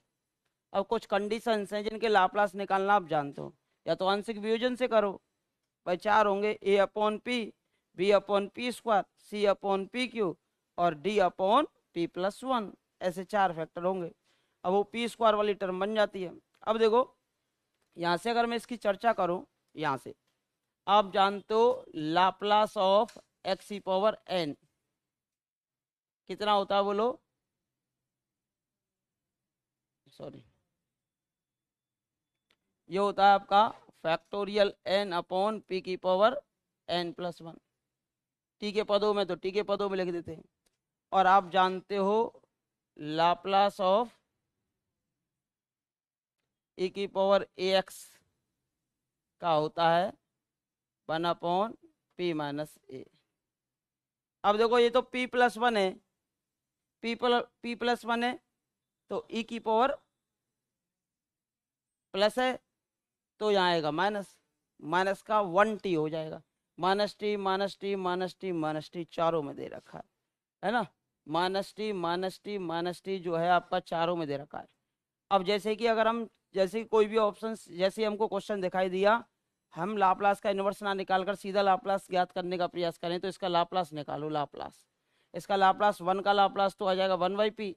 अब कुछ कंडीशंस हैं जिनके लाप्लास निकालना आप जानते हो, या तो आंशिक वियोजन से करो, भाई 4 होंगे, a/p, b/p², c/p³ और d/p+1, ऐसे 4 फैक्टर होंगे। अब वो p² वाली टर्म बन जाती है। अब देखो यहाँ से अगर मैं इसकी चर्चा करूँ, यहाँ से आप जानते हो लाप्लास ऑफ x⁴n कितना होता है, बोलो। सॉरी, ये होता है आपका फैक्टोरियल n/p⁴n+1। टी के पदों में तो टी के पदों में लिख देते हैं। और आप जानते हो लाप्लास ऑफ e⁴ax का होता है 1/p-a। अब देखो ये तो p+1 है, p+1 है तो e⁴ प्लस है, तो यहाँ आएगा माइनस, माइनस का 1t हो जाएगा। -t -t चारों में दे रखा है ना। -t जो है आपका चारों में दे रखा है। अब जैसे कि अगर हम, जैसे कि कोई भी ऑप्शन, जैसे हमको क्वेश्चन दिखाई दिया, हम लाप्लास का इन्वर्स ना निकालकर सीधा लाप्लास ज्ञात करने का प्रयास करें, तो इसका लाप्लास निकालो। लाप्लास, इसका लाप्लास 1 का लाप्लास तो आ जाएगा 1/p,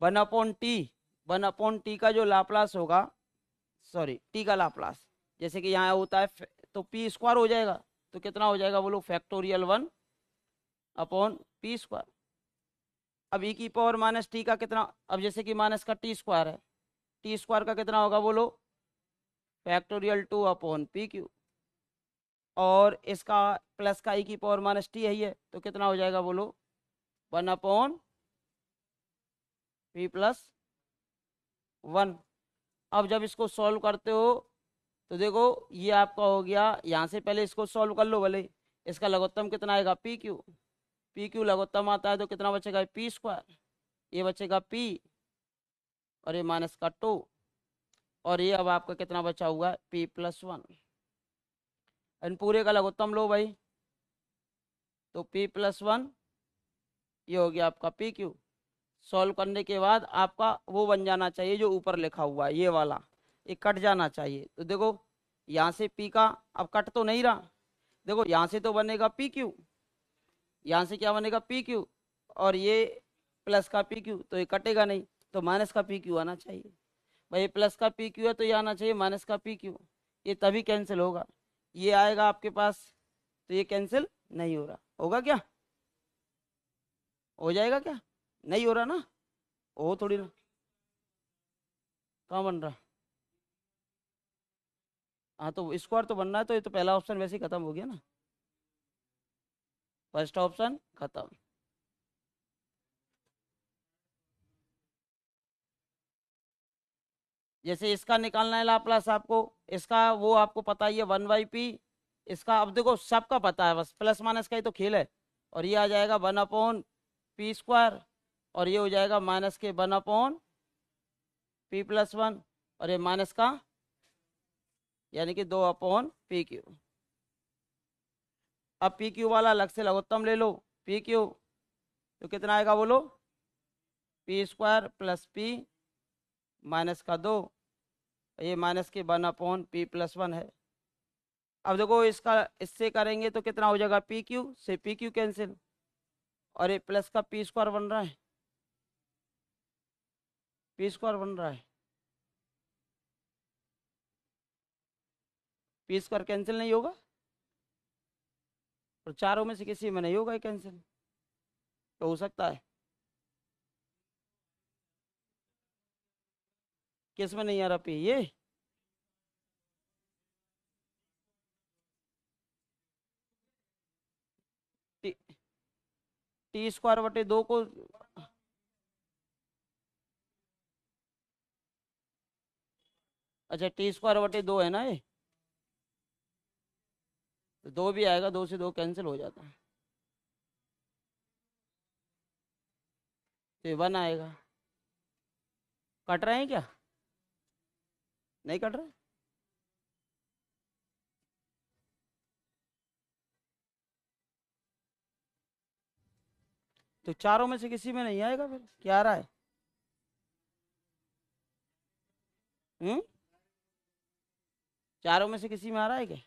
1/t, 1/t का जो लाप्लास होगा, सॉरी t का लाप्लास, जैसे कि यहाँ होता है तो p² हो जाएगा, तो कितना हो जाएगा बोलो, फैक्टोरियल 1/p²। अब e⁻t का कितना, अब जैसे कि माइनस का t² है, t² का कितना होगा बोलो, फैक्टोरियल 2/p³। और इसका प्लस का e⁻t है, तो कितना हो जाएगा बोलो, 1/p+1। अब जब इसको सॉल्व करते हो तो देखो ये आपका हो गया, यहाँ से पहले इसको सॉल्व कर लो भले। इसका लघुत्तम कितना आएगा, pq लघुत्तम आता है तो कितना बचेगा, p², ये बचेगा p और ये माइनस का 2, और ये अब आपका कितना बचा हुआ है, p+1। इन पूरे का लघुत्तम लो भाई, तो p+1 ये हो गया आपका pq। सॉल्व करने के बाद आपका वो बन जाना चाहिए जो ऊपर लिखा हुआ है, ये वाला, ये कट जाना चाहिए। तो देखो यहाँ से p का अब कट तो नहीं रहा, देखो यहाँ से तो बनेगा pq, यहाँ से क्या बनेगा, pq, और ये प्लस का pq, तो ये कटेगा नहीं, तो माइनस का pq आना चाहिए। भाई प्लस का pq है तो ये आना चाहिए माइनस का pq, ये तभी कैंसिल होगा। ये आएगा आपके पास, तो ये कैंसिल नहीं हो रहा, होगा क्या, हो जाएगा क्या, नहीं हो रहा ना, वो थोड़ी ना, कहाँ बन रहा। हाँ तो स्क्वायर तो बनना है, तो ये तो पहला ऑप्शन वैसे ही खत्म हो गया ना, फर्स्ट ऑप्शन खत्म। जैसे इसका निकालना है लाप्लास आपको, इसका वो आपको पता ही है 1/p। इसका अब देखो सबका पता है, बस प्लस माइनस का ही तो खेल है। और ये आ जाएगा 1/p², और ये हो जाएगा माइनस के 1/p+1, और ये माइनस का यानी कि 2/pq। अब pq वाला अलग से लघुत्तम ले लो, pq तो कितना आएगा बोलो, p² + p माइनस का 2, ये माइनस के 1/p+1 है। अब देखो इसका इससे करेंगे तो कितना हो जाएगा, pq से pq कैंसिल, और ये प्लस का p² बन रहा है, p² बन रहा है, p² कैंसिल नहीं होगा, और चारों में से किसी में नहीं होगा कैंसिल, तो हो सकता है किस में नहीं आ रहा p, ये टी टी स्क्वायर बटे 2 को, अच्छा टी स्क्वायर बटे 2 है ना ये, तो 2 भी आएगा, 2 से 2 कैंसिल हो जाता है, तो ये 1 आएगा। कट रहे हैं क्या, नहीं कट रहे? तो चारों में से किसी में नहीं आएगा, फिर क्या आ रहा है? हम्म, चारों में से किसी में आ रहा है क्या?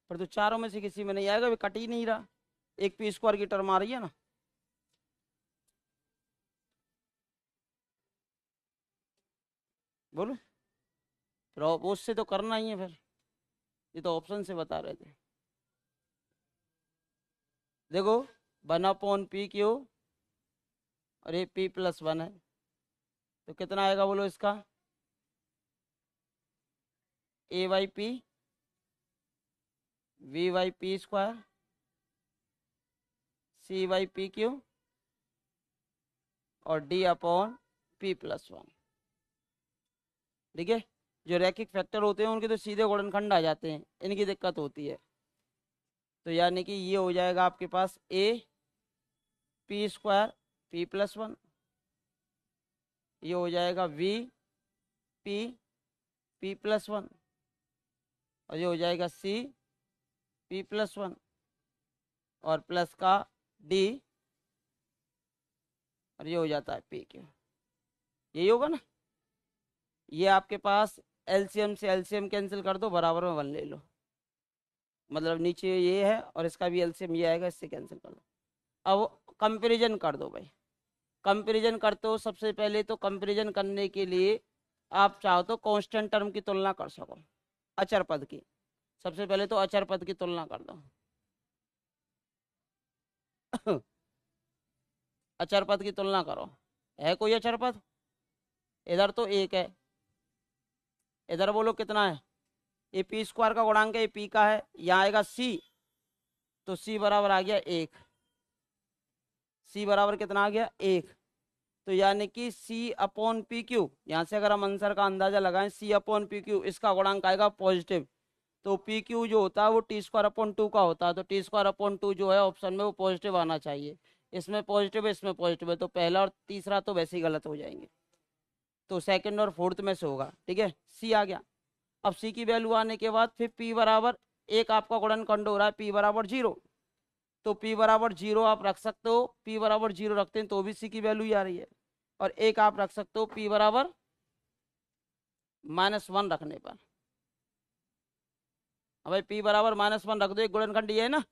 पर तो चारों में से किसी में नहीं आएगा, वे कट ही नहीं रहा, एक पी स्क्वायर की टर्म आ रही है ना। बोलो, फिर उससे तो करना ही है फिर, ये तो ऑप्शन से बता रहे थे। देखो 1/p क्यू और ये p+1 है, तो कितना आएगा बोलो इसका, a/p v/p² c/p क्यू और d/p+1। ठीक है, जो रैखिक फैक्टर होते हैं उनके तो सीधे गुणनखंड आ जाते हैं, इनकी दिक्कत होती है। तो यानी कि ये हो जाएगा आपके पास a p² p+1, ये हो जाएगा v p+1 और ये हो जाएगा c p+1 और प्लस का d और ये हो जाता है p/q, यही होगा ना। ये आपके पास एलसीएम से एलसीएम कैंसिल कर दो, बराबर में 1 ले लो, मतलब नीचे ये है और इसका भी एलसीएम ये आएगा, इससे कैंसिल कर दो। अब कंपैरिजन कर दो भाई, कंपैरिजन करते हो, सबसे पहले तो कंपैरिजन करने के लिए आप चाहो तो कांस्टेंट टर्म की तुलना कर सको, अचर पद की, सबसे पहले तो अचर पद की तुलना कर दो। अचर पद की तुलना करो, है कोई अचर पद? इधर तो एक है, इधर बोलो कितना है, ये p² का गुणांक है, ये p का है, यहाँ आएगा c, तो c बराबर आ गया 1, c बराबर कितना आ गया 1, तो यानी कि c/p/q, यहाँ से अगर हम आंसर का अंदाजा लगाएं, c/p/q इसका गुणांक आएगा पॉजिटिव, तो pq जो होता है वो t² का होता है, तो t² जो है ऑप्शन में वो पॉजिटिव आना चाहिए, इसमें पॉजिटिव है इसमें पॉजिटिव है, तो पहला और तीसरा तो वैसे ही गलत हो जाएंगे, तो सेकंड और फोर्थ में से होगा। ठीक है, सी आ गया। अब सी की वैल्यू आने के बाद फिर p बराबर 1 आपका गुणनखंड हो रहा है, p बराबर 0, तो p बराबर 0 आप रख सकते हो, p बराबर 0 रखते हैं तो भी सी की वैल्यू ही आ रही है, और 1 आप रख सकते हो p बराबर -1 रखने पर। अब भाई p बराबर -1 रख दो, एक गुणनखंड ये है ना,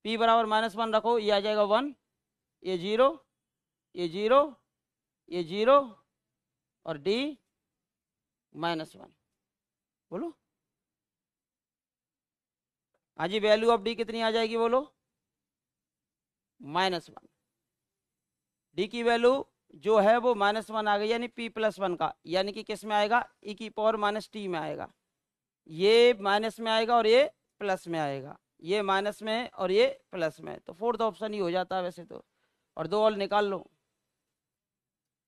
p बराबर -1 रखो, ये आ जाएगा 1, ये 0, ये 0, ये 0 और d -1। बोलो हाँ जी, वैल्यू ऑफ डी कितनी आ जाएगी बोलो, -1, डी की वैल्यू जो है वो -1 आ गई, यानी p+1 का, यानी कि किस में आएगा, e⁻t में आएगा, ये माइनस में आएगा और ये प्लस में आएगा, ये माइनस में है और ये प्लस में है, तो फोर्थ ऑप्शन ही हो जाता है वैसे तो, और 2 और निकाल लो।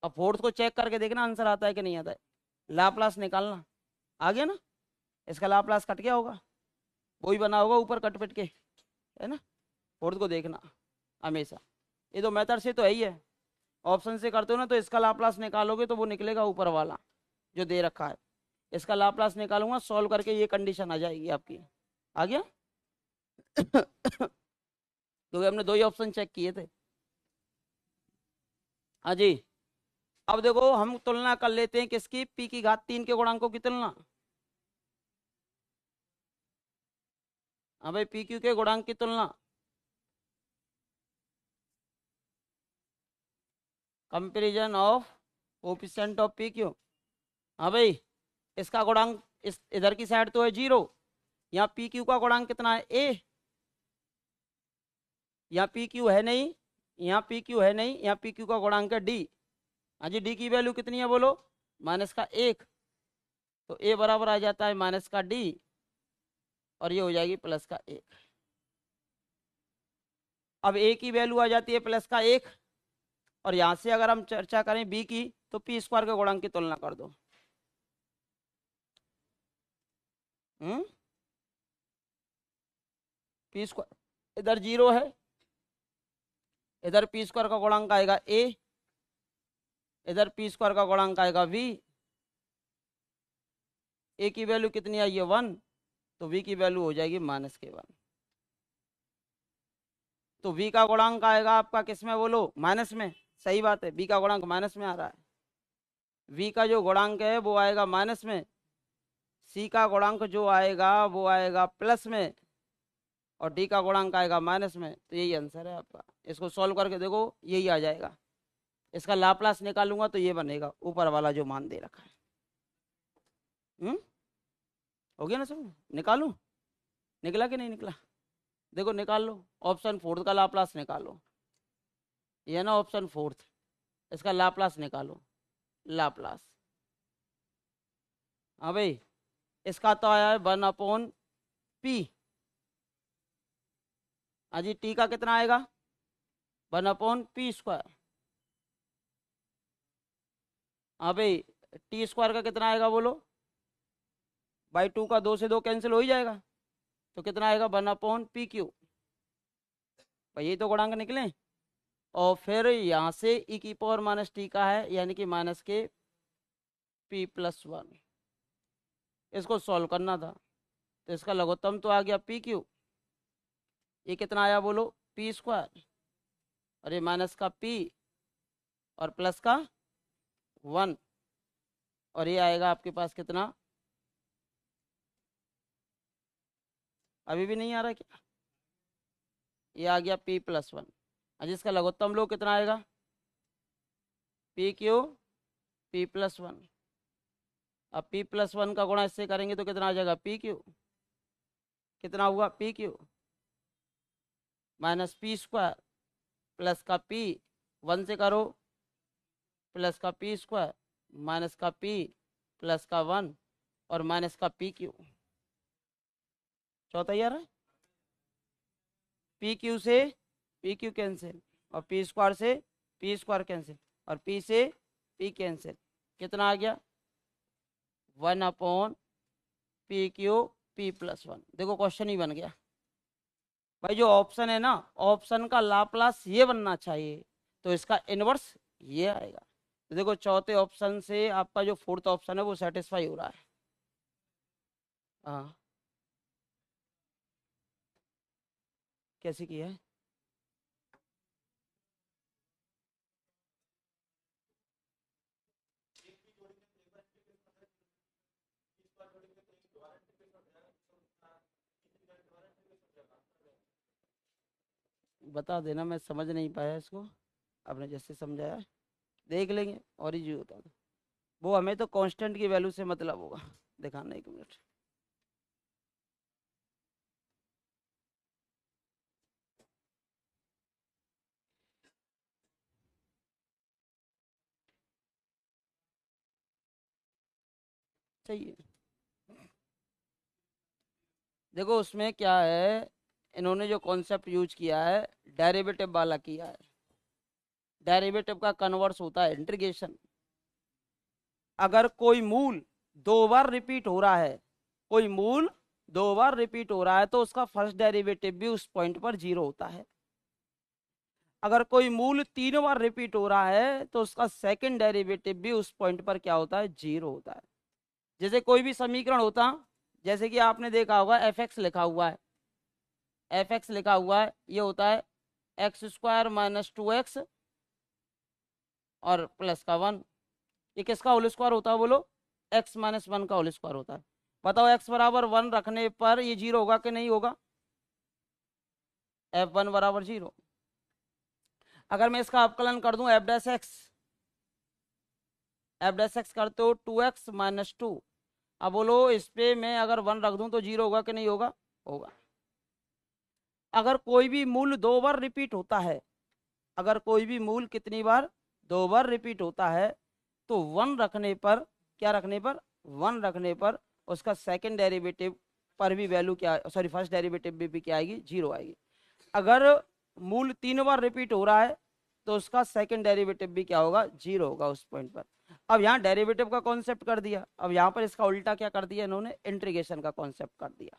अब फोर्थ को चेक करके देखना आंसर आता है कि नहीं आता है, लाप्लास निकालना, आ गया ना, इसका लाप्लास कट गया होगा, वही बना होगा ऊपर कट पिट के, है ना। फोर्थ को देखना हमेशा, ये तो मेथड से तो है ही है, ऑप्शन से करते हो ना तो इसका लाप्लास निकालोगे तो वो निकलेगा ऊपर वाला जो दे रखा है, इसका लाप्लास निकालूंगा, सॉल्व करके ये कंडीशन आ जाएगी आपकी, आ गया। क्योंकि हमने 2 ही ऑप्शन चेक किए थे। हाँ जी, अब देखो हम तुलना कर लेते हैं किसकी, p⁻³ के गुणांकों की तुलना। हाँ भाई, pq के गुणांक की तुलना, comparison of coefficient of pq। हाँ भाई, इसका गुणांक इस इधर की साइड तो है 0, यहाँ pq का गुणांक कितना है a, यहाँ pq है नहीं, यहाँ pq है नहीं, यहाँ pq का गुणांक है d। हाँ जी, d की वैल्यू कितनी है बोलो, -1, तो a बराबर आ जाता है -d, और ये हो जाएगी प्लस का 1। अब a की वैल्यू आ जाती है प्लस का 1, और यहां से अगर हम चर्चा करें b की, तो p स्क्वायर के गुणांक की तुलना कर दो। पी स्क्वायर इधर 0 है, इधर पी स्क्वायर का गुणांक आएगा a, इधर पी स्क्वायर का गुणांक आएगा v। a की वैल्यू कितनी आई है 1, तो v की वैल्यू हो जाएगी -1। तो v का गुणांक आएगा आपका किस में बोलो, माइनस में। सही बात है, v का गुणांक माइनस में आ रहा है। v का जो गुणांक है वो आएगा माइनस में, c का गुणांक जो आएगा वो आएगा प्लस में, और d का गुणांक आएगा माइनस में। तो यही आंसर है आपका। इसको सॉल्व करके देखो, यही आ जाएगा। इसका लाप्लास निकालूंगा तो ये बनेगा ऊपर वाला जो मान दे रखा है। हो गया ना सब? निकालूं? निकला कि नहीं निकला? देखो निकाल लो, ऑप्शन 4 का लाप्लास निकालो। ये ना ऑप्शन 4, इसका लाप्लास निकालो। लाप्लास, हाँ भाई, इसका तो आया है 1/p। हाँ जी, टी का कितना आएगा 1/p²। हाँ भाई, टी स्क्वायर का कितना आएगा बोलो, बाई 2 का 2 से 2 कैंसिल हो ही जाएगा, तो कितना आएगा 1/p3। भाई यही तो गुणांक निकले। और फिर यहाँ से e की पावर माइनस टी का है, यानी कि माइनस के p+1। इसको सॉल्व करना था, तो इसका लघुत्तम तो आ गया p3। ये कितना आया बोलो, p², और ये माइनस का p और प्लस का 1, और ये आएगा आपके पास कितना, अभी भी नहीं आ रहा क्या? ये आ गया p+1। जिसका लघुत्तम लो कितना आएगा, p3 p+1। अब p+1 का गुणा इससे करेंगे तो कितना आ जाएगा, p3 कितना हुआ, p3 माइनस p² प्लस का p, 1 से करो, प्लस का p² माइनस का p प्लस का 1 और माइनस का p3। चौथा यार है, p3 से p3 कैंसिल, और p² से p² कैंसिल, और p से p कैंसिल। कितना आ गया 1/p3 p+1। देखो क्वेश्चन ही बन गया भाई। जो ऑप्शन है ना, ऑप्शन का लाप्लास ये बनना चाहिए, तो इसका इनवर्स ये आएगा। तो देखो चौथे ऑप्शन से आपका जो 4th ऑप्शन है वो सेटिस्फाई हो रहा है। हाँ, कैसे किया है? बता देना, मैं समझ नहीं पाया इसको, आपने जैसे समझाया देख लेंगे। और ही जो होता था वो, हमें तो कांस्टेंट की वैल्यू से मतलब होगा। दिखाना 1 मिनट। सही है, देखो उसमें क्या है, इन्होंने जो कॉन्सेप्ट यूज किया है डेरिवेटिव वाला किया है। डेरिवेटिव का कन्वर्स होता है इंटीग्रेशन। अगर कोई मूल 2 बार रिपीट हो रहा है, कोई मूल 2 बार रिपीट हो रहा है, तो उसका फर्स्ट डेरिवेटिव भी उस पॉइंट पर 0 होता है। अगर कोई मूल 3 बार रिपीट हो रहा है, तो उसका सेकंड डेरिवेटिव भी उस पॉइंट पर क्या होता है, 0 होता है। जैसे कोई भी समीकरण होता, जैसे कि आपने देखा होगा fx लिखा हुआ है, fx लिखा हुआ है, ये होता है x² - 2x और प्लस का 1। ये किसका होल स्क्वायर होता है बोलो, x - 1 का होल स्क्वायर होता है। बताओ x बराबर 1 रखने पर ये 0 होगा कि नहीं होगा, f1 बराबर 0। अगर मैं इसका अवकलन कर दूं f'(x) करते हो 2x - 2। अब बोलो इस पे मैं अगर 1 रख दूं तो 0 होगा कि नहीं होगा, होगा। अगर कोई भी मूल 2 बार रिपीट होता है, अगर कोई भी मूल कितनी बार, 2 बार रिपीट होता है, तो 1 रखने पर, क्या रखने पर, 1 रखने पर उसका सेकंड डेरिवेटिव पर भी वैल्यू क्या, सॉरी फर्स्ट डेरिवेटिव भी क्या आएगी, 0 आएगी। अगर मूल 3 बार रिपीट हो रहा है तो उसका सेकंड डेरिवेटिव भी क्या होगा, 0 होगा उस पॉइंट पर। अब यहाँ डेरिवेटिव का कॉन्सेप्ट कर दिया, अब यहाँ पर इसका उल्टा क्या कर दिया इन्होंने, इंटीग्रेशन का कॉन्सेप्ट कर दिया।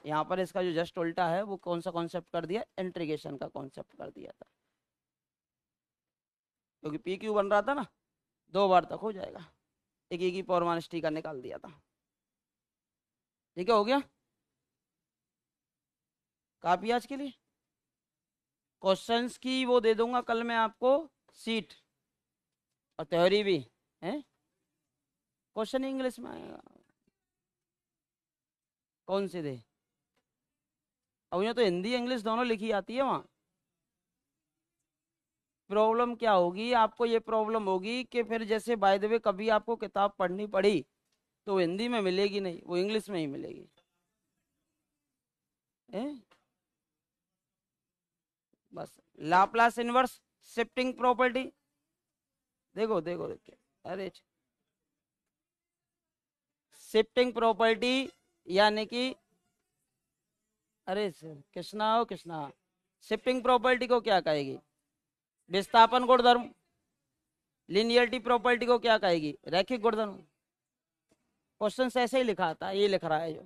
यहाँ पर इसका जो जस्ट उल्टा है वो कौन सा कॉन्सेप्ट कर दिया, इंटीग्रेशन का कॉन्सेप्ट कर दिया था, क्योंकि पी क्यू बन रहा था ना, 2 बार तक हो जाएगा, एक ई की पावर माइनस टी का निकाल दिया था। ठीक है, हो गया काफी आज के लिए। क्वेश्चंस की वो दे दूंगा कल मैं आपको सीट, और थ्योरी भी है, क्वेश्चन इंग्लिश में आएगा। कौन से दे, अब यहाँ तो हिंदी इंग्लिश दोनों लिखी आती है वहाँ। प्रॉब्लम क्या होगी आपको, ये प्रॉब्लम होगी कि फिर जैसे बाय द वे कभी आपको किताब पढ़नी पड़ी तो हिंदी में मिलेगी नहीं, वो इंग्लिश में ही मिलेगी। है? बस लाप्लास इनवर्स शिफ्टिंग प्रॉपर्टी, देखो देखो देखो, अरे शिफ्टिंग प्रॉपर्टी यानी कि, अरे कृष्णा हो कृष्णा, शिफ्टिंग प्रॉपर्टी को क्या कहेगी, विस्थापन गुणधर्म। लिनियरिटी प्रॉपर्टी को क्या कहेगी, रैखिक गुणधर्म। क्वेश्चन ऐसे ही लिखा था, ये लिख रहा है जो